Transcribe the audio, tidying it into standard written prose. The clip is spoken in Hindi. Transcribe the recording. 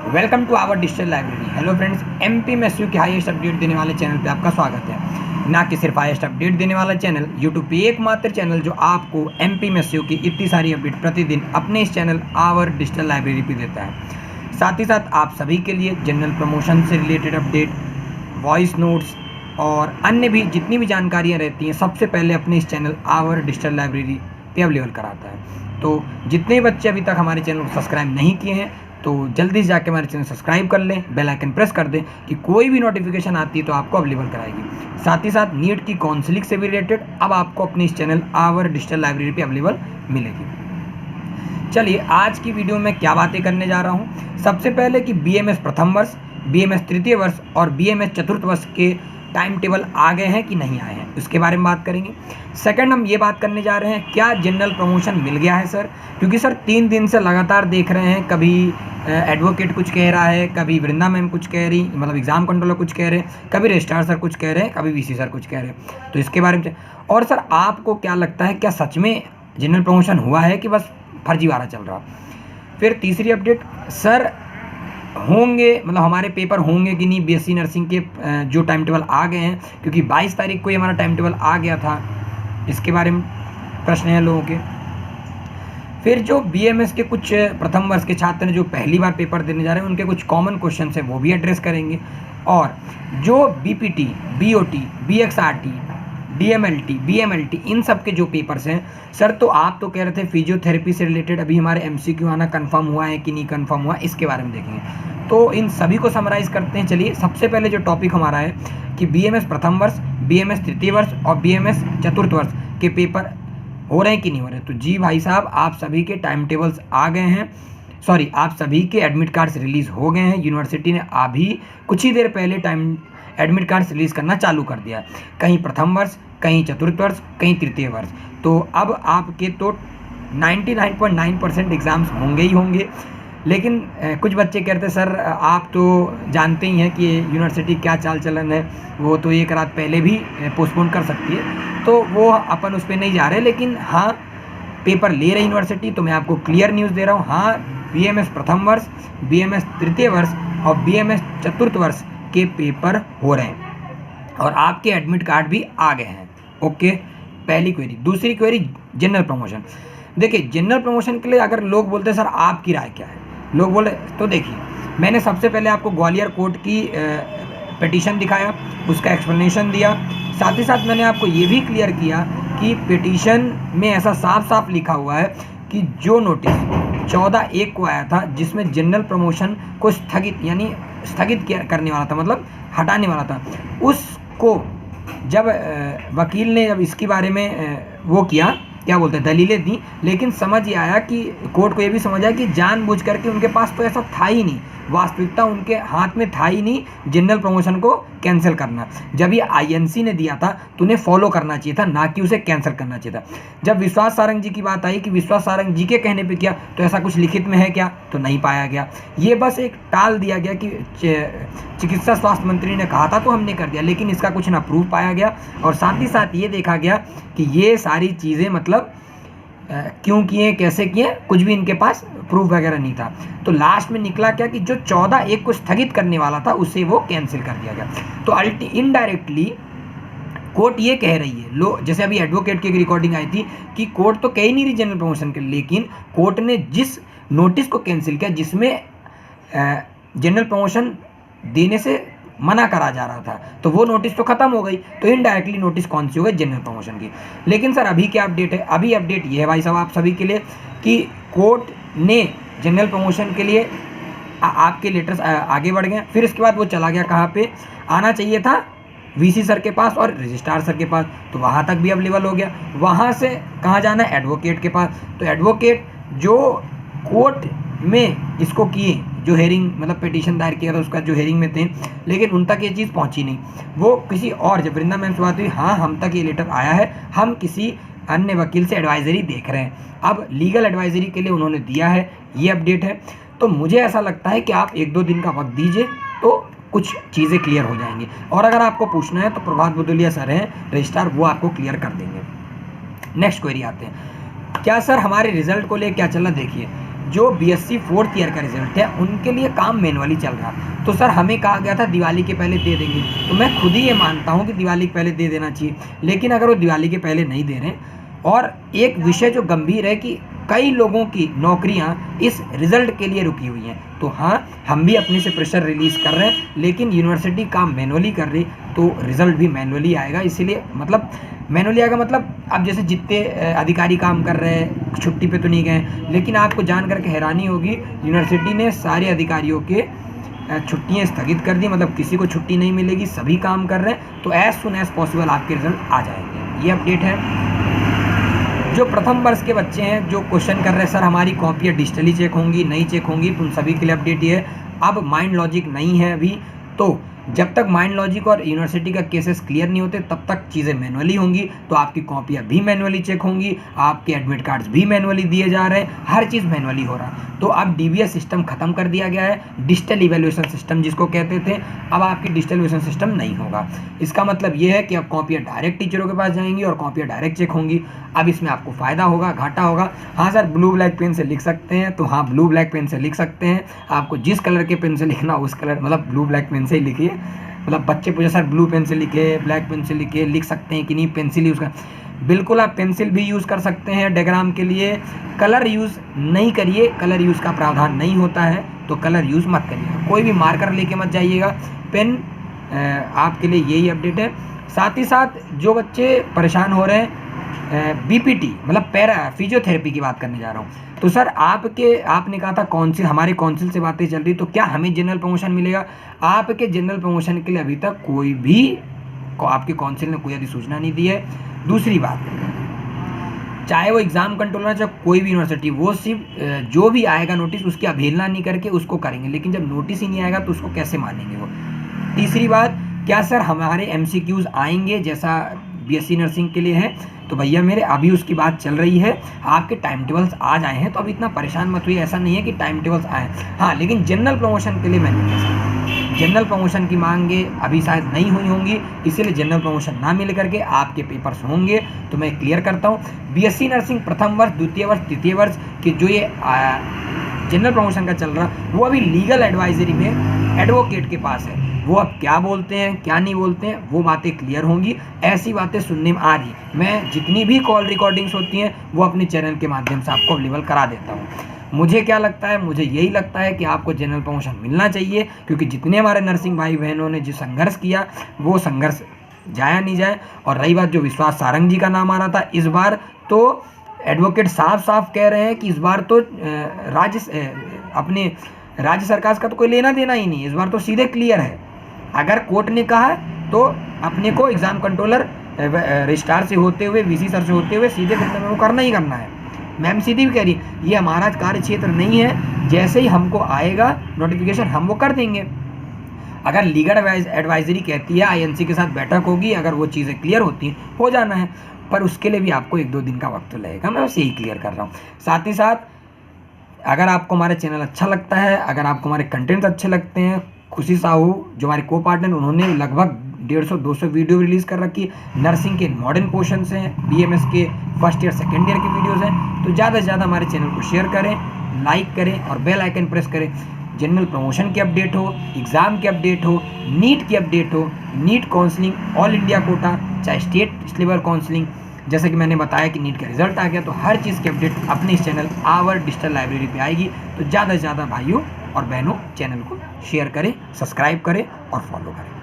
Welcome to our digital library. Hello friends, MP में एसयू की हाईएस्ट अपडेट देने वाले चैनल पे आपका स्वागत है। ना कि सिर्फ हाईएस्ट अपडेट देने वाला चैनल, यूट्यूब पे एकमात्र चैनल जो आपको एमपी में एसयू की इतनी सारी अपडेट प्रतिदिन अपने इस चैनल आवर डिजिटल लाइब्रेरी पे देता है। साथ ही साथ आप सभी के लिए जनरल प्रमोशन से रिलेटेड अपडेट, वॉइस नोट्स और अन्य भी जितनी भी जानकारियाँ रहती हैं सबसे पहले अपने इस चैनल आवर डिजिटल लाइब्रेरी पे अवेलेबल कराता है। तो जितने बच्चे अभी तक हमारे चैनल को सब्सक्राइब नहीं किए हैं तो जल्दी से जाके हमारे चैनल सब्सक्राइब कर लें, बेल आइकन प्रेस कर दें कि कोई भी नोटिफिकेशन आती है तो आपको अवेलेबल कराएगी। साथ ही साथ नीट की काउंसलिंग से भी रिलेटेड अब आपको अपने इस चैनल आवर डिजिटल लाइब्रेरी पे अवेलेबल मिलेगी। चलिए आज की वीडियो में क्या बातें करने जा रहा हूँ। सबसे पहले कि बीएमएस प्रथम वर्ष, बीएमएस तृतीय वर्ष और बीएमएस चतुर्थ वर्ष के टाइम टेबल आ गए हैं कि नहीं आए हैं, उसके बारे में बात करेंगे। सेकंड, हम ये बात करने जा रहे हैं क्या जनरल प्रमोशन मिल गया है सर, क्योंकि सर 3 दिन से लगातार देख रहे हैं, कभी एडवोकेट कुछ कह रहा है, कभी वृंदा मैम कुछ कह रही, मतलब एग्जाम कंट्रोलर कुछ कह रहे हैं, कभी रजिस्ट्रार सर कुछ कह रहे हैं, कभी वीसी सर कुछ कह रहे हैं। तो इसके बारे में और सर आपको क्या लगता है, क्या सच में जनरल प्रमोशन हुआ है कि बस फर्जीवाड़ा चल रहा। फिर तीसरी अपडेट, सर होंगे मतलब हमारे पेपर होंगे कि नहीं बीएससी नर्सिंग के जो टाइम टेबल आ गए हैं, क्योंकि 22 तारीख को ही हमारा टाइम टेबल आ गया था, इसके बारे में प्रश्न है लोगों के। फिर जो बीएमएस के कुछ प्रथम वर्ष के छात्र हैं जो पहली बार पेपर देने जा रहे हैं उनके कुछ कॉमन क्वेश्चन हैं वो भी एड्रेस करेंगे। और जो बीपीटी, बीओटी, बीएक्सआरटी, डीएमएलटी, बीएमएलटी इन सब के जो पेपर्स हैं सर, तो आप तो कह रहे थे फिजियोथेरेपी से रिलेटेड अभी हमारे एमसीक्यू आना कंफर्म हुआ है कि नहीं कंफर्म हुआ, इसके बारे में देखेंगे। तो इन सभी को समराइज़ करते हैं। चलिए सबसे पहले जो टॉपिक हमारा है कि बीएमएस प्रथम वर्ष, बीएमएस तृतीय वर्ष और बीएमएस चतुर्थ वर्ष के पेपर हो रहे हैं कि नहीं हो रहे। तो जी भाई साहब, आप सभी के टाइम टेबल्स आ गए हैं, सॉरी आप सभी के एडमिट कार्ड्स रिलीज़ हो गए हैं। यूनिवर्सिटी ने अभी कुछ ही देर पहले एडमिट कार्ड्स रिलीज़ करना चालू कर दिया, कहीं प्रथम वर्ष, कहीं चतुर्थ वर्ष, कहीं तृतीय वर्ष। तो अब आपके तो 99.9% एग्ज़ाम्स होंगे ही होंगे। लेकिन कुछ बच्चे कहते हैं सर आप तो जानते ही हैं कि यूनिवर्सिटी क्या चाल चलन है, वो तो एक रात पहले भी पोस्टपोन कर सकती है, तो वो अपन उस पर नहीं जा रहे। लेकिन हाँ, पेपर ले रही यूनिवर्सिटी, तो मैं आपको क्लियर न्यूज़ दे रहा हूँ। हाँ, बीएमएस प्रथम वर्ष, बीएमएस तृतीय वर्ष और बीएमएस चतुर्थ वर्ष के पेपर हो रहे हैं और आपके एडमिट कार्ड भी आ गए हैं। ओके, पहली क्वेरी। दूसरी क्वेरी, जनरल प्रमोशन। देखिए जनरल प्रमोशन के लिए अगर लोग बोलते हैं सर आपकी राय क्या है, लोग बोले, तो देखिए मैंने सबसे पहले आपको ग्वालियर कोर्ट की पिटीशन दिखाया, उसका एक्सप्लेनेशन दिया। साथ ही साथ मैंने आपको ये भी क्लियर किया कि पिटीशन में ऐसा साफ साफ लिखा हुआ है कि जो नोटिस 14/1 को आया था जिसमें जनरल प्रमोशन को स्थगित करने वाला था, मतलब हटाने वाला था, उसको जब वकील ने जब इसके बारे में वो किया, क्या बोलते हैं, दलीलें दी, लेकिन समझ ये आया कि कोर्ट को ये भी समझ आया कि जानबूझ करके उनके पास तो ऐसा था ही नहीं, वास्तविकता उनके हाथ में था ही नहीं जनरल प्रमोशन को कैंसिल करना। जब ये आईएनसी ने दिया था तो उन्हें फॉलो करना चाहिए था, ना कि उसे कैंसिल करना चाहिए था। जब विश्वास सारंग जी की बात आई कि विश्वास सारंग जी के कहने पे किया, तो ऐसा कुछ लिखित में है क्या, तो नहीं पाया गया। ये बस एक टाल दिया गया कि चिकित्सा स्वास्थ्य मंत्री ने कहा था तो हमने कर दिया, लेकिन इसका कुछ ना प्रूफ पाया गया। और साथ ही साथ ये देखा गया कि ये सारी चीज़ें मतलब क्यों किए, कैसे किए, कुछ भी इनके पास प्रूफ वगैरह नहीं था। तो लास्ट में निकला क्या कि जो 14/1 को स्थगित करने वाला था उसे वो कैंसिल कर दिया गया। तो इनडायरेक्टली कोर्ट ये कह रही है, जैसे अभी एडवोकेट की एक रिकॉर्डिंग आई थी कि कोर्ट तो कह ही नहीं रही जनरल प्रमोशन के, लेकिन कोर्ट ने जिस नोटिस को कैंसिल किया जिसमें जनरल प्रमोशन देने से मना करा जा रहा था, तो वो नोटिस तो खत्म हो गई। तो इनडायरेक्टली नोटिस कौन सी हो गई, जनरल प्रमोशन की। लेकिन सर अभी क्या अपडेट है, अभी अपडेट ये है भाई साहब आप सभी के लिए कि कोर्ट ने जनरल प्रमोशन के लिए आपके लेटर्स आगे बढ़ गए। फिर इसके बाद वो चला गया कहाँ पे, आना चाहिए था वीसी सर के पास और रजिस्ट्रार सर के पास, तो वहाँ तक भी अवेलेबल हो गया। वहाँ से कहाँ जाना है, एडवोकेट के पास। तो एडवोकेट जो कोर्ट में इसको किए, जो हेयरिंग मतलब पिटीशन दायर किया था उसका जो हेयरिंग में थे, लेकिन उन तक ये चीज़ पहुंची नहीं। वो किसी और, जब वृंदा मैम से बात हुई, हाँ हम तक ये लेटर आया है, हम किसी अन्य वकील से एडवाइजरी देख रहे हैं। अब लीगल एडवाइजरी के लिए उन्होंने दिया है, ये अपडेट है। तो मुझे ऐसा लगता है कि आप 1-2 दिन का वक्त दीजिए तो कुछ चीज़ें क्लियर हो जाएंगी। और अगर आपको पूछना है तो प्रभात बुदुलिया सर हैं रजिस्ट्रार, वो आपको क्लियर कर देंगे। नेक्स्ट क्वेरी आते हैं, क्या सर हमारे रिजल्ट को ले क्या चला। देखिए जो बीएससी 4th ईयर का रिजल्ट है उनके लिए काम मैनुअली चल रहा। तो सर हमें कहा गया था दिवाली के पहले दे देंगे, तो मैं खुद ही ये मानता हूँ कि दिवाली के पहले दे देना चाहिए, लेकिन अगर वो दिवाली के पहले नहीं दे रहे, और एक विषय जो गंभीर है कि कई लोगों की नौकरियां इस रिज़ल्ट के लिए रुकी हुई हैं, तो हाँ हम भी अपने से प्रेशर रिलीज़ कर रहे हैं, लेकिन यूनिवर्सिटी काम मैनुअली कर रही तो रिज़ल्ट भी मैनुअली आएगा। इसीलिए मतलब मैनुअली आएगा, मतलब अब जैसे जितने अधिकारी काम कर रहे हैं छुट्टी पे तो नहीं गए, लेकिन आपको जान करके हैरानी होगी यूनिवर्सिटी ने सारे अधिकारियों के छुट्टियाँ स्थगित कर दी, मतलब किसी को छुट्टी नहीं मिलेगी, सभी काम कर रहे हैं। तो एज़ सुन एज़ पॉसिबल आपके रिजल्ट आ जाएंगे। ये अपडेट है। जो प्रथम वर्ष के बच्चे हैं जो क्वेश्चन कर रहे हैं सर हमारी कॉपियाँ डिजिटली चेक होंगी नहीं चेक होंगी, तो उन सभी के लिए अपडेट ये है, अब माइंड लॉजिक नहीं है अभी, तो जब तक माइंड लॉजिक और यूनिवर्सिटी का केसेस क्लियर नहीं होते तब तक चीज़ें मैनुअली होंगी। तो आपकी कॉपियाँ भी मैनुअली चेक होंगी, आपके एडमिट कार्ड्स भी मैनुअली दिए जा रहे हैं, हर चीज़ मैनुअली हो रहा है। तो अब डीबीएस सिस्टम खत्म कर दिया गया है, डिजिटल इवैल्यूएशन सिस्टम जिसको कहते थे, अब आपकी डिजिटल इवैल्यूएशन सिस्टम नहीं होगा। इसका मतलब ये है कि अब कॉपियाँ डायरेक्ट टीचरों के पास जाएंगी और कॉपियाँ डायरेक्ट चेक होंगी। अब इसमें आपको फ़ायदा होगा घाटा होगा। हाँ सर ब्लू ब्लैक पेन से लिख सकते हैं, तो हाँ ब्लू ब्लैक पेन से लिख सकते हैं, आपको जिस कलर के पेन से लिखना उस कलर मतलब ब्लू ब्लैक पेन से ही लिखिए। मतलब बच्चे पूछे सर ब्लू पेन से लिखे ब्लैक पेन से लिखे लिख सकते हैं कि नहीं, पेंसिल यूज़ कर, बिल्कुल आप पेंसिल भी यूज़ कर सकते हैं डायग्राम के लिए। कलर यूज़ नहीं करिए, कलर यूज़ का प्रावधान नहीं होता है, तो कलर यूज़ मत करिएगा। कोई भी मार्कर लेके मत जाइएगा, पेन आपके लिए यही अपडेट है। साथ ही साथ जो बच्चे परेशान हो रहे हैं बीपीटी मतलब पैरा फिजियोथेरेपी की बात करने जा रहा हूँ, तो सर आपने कहा था काउंसिल, हमारे काउंसिल से बातें चल रही, तो क्या हमें जनरल प्रमोशन मिलेगा? आपके जनरल प्रमोशन के लिए अभी तक कोई भी आपके काउंसिल ने कोई अधिसूचना नहीं दी है। दूसरी बात, चाहे वो एग्ज़ाम कंट्रोलर चाहे कोई भी यूनिवर्सिटी, वो सिर्फ जो भी आएगा नोटिस उसकी अवहेलना नहीं करके उसको करेंगे, लेकिन जब नोटिस ही नहीं आएगा तो उसको कैसे मानेंगे वो। तीसरी बात, क्या सर हमारे एमसीक्यूज़ आएंगे जैसा बीएससी नर्सिंग के लिए है? तो भैया मेरे अभी उसकी बात चल रही है, आपके टाइम टेबल्स आ जाए हैं तो अभी इतना परेशान मत हुई, ऐसा नहीं है कि टाइम टेबल्स आए। हाँ लेकिन जनरल प्रमोशन के लिए मैं नहीं कह सकता, जनरल प्रमोशन की मांगे अभी शायद नहीं हुई होंगी, इसीलिए जनरल प्रमोशन ना मिल करके आपके पेपर्स होंगे। तो मैं क्लियर करता हूँ, बीएससी नर्सिंग प्रथम वर्ष द्वितीय वर्ष तृतीय वर्ष के जो ये जनरल प्रमोशन का चल रहा वो अभी लीगल एडवाइजरी में एडवोकेट के पास है, वो अब क्या बोलते हैं क्या नहीं बोलते हैं वो बातें क्लियर होंगी। ऐसी बातें सुनने में आ रही, मैं जितनी भी कॉल रिकॉर्डिंग्स होती हैं वो अपने चैनल के माध्यम से आपको अवेलेबल करा देता हूँ। मुझे क्या लगता है, मुझे यही लगता है कि आपको जनरल प्रमोशन मिलना चाहिए, क्योंकि जितने हमारे नर्सिंग भाई बहनों ने जो संघर्ष किया वो संघर्ष जाया नहीं जाए। और रही बात जो विश्वास सारंग जी का नाम आ रहा था, इस बार तो एडवोकेट साफ साफ कह रहे हैं कि इस बार तो अपने राज्य सरकार का तो कोई लेना देना ही नहीं, इस बार तो सीधे क्लियर है। अगर कोर्ट ने कहा तो अपने को एग्ज़ाम कंट्रोलर रजिस्ट्रार से होते हुए वीसी सर से होते हुए सीधे वो करना ही करना है। मैम सीधी भी कह रही ये हमारा कार्य क्षेत्र नहीं है, जैसे ही हमको आएगा नोटिफिकेशन हम वो कर देंगे। अगर लीगल एडवाइजरी कहती है आईएनसी के साथ बैठक होगी, अगर वो चीज़ें क्लियर होती हैं हो जाना है, पर उसके लिए भी आपको 1-2 दिन का वक्त लगेगा, मैं बस यही क्लियर कर रहा हूँ। साथ ही साथ अगर आपको हमारा चैनल अच्छा लगता है, अगर आपको हमारे कंटेंट्स अच्छे लगते हैं, खुशी साहू जो हमारे को पार्टनर उन्होंने लगभग 150-200 वीडियो रिलीज़ कर रखी, नर्सिंग के मॉडर्न पोर्शंस हैं, बीएमएस के फर्स्ट ईयर सेकेंड ईयर की वीडियोज़ हैं। तो ज़्यादा से ज़्यादा हमारे चैनल को शेयर करें, लाइक करें और बेल आइकन प्रेस करें। जनरल प्रमोशन की अपडेट हो, एग्ज़ाम की अपडेट हो, नीट की अपडेट हो, NEET counselling, all India quota, चाहे स्टेट लेवल काउंसलिंग, जैसे कि मैंने बताया कि नीट का रिजल्ट आ गया, तो हर चीज़ की अपडेट अपने इस चैनल आवर डिजिटल लाइब्रेरी पे आएगी। तो ज़्यादा से ज़्यादा भाइयों और बहनों चैनल को शेयर करें, सब्सक्राइब करें और फॉलो करें।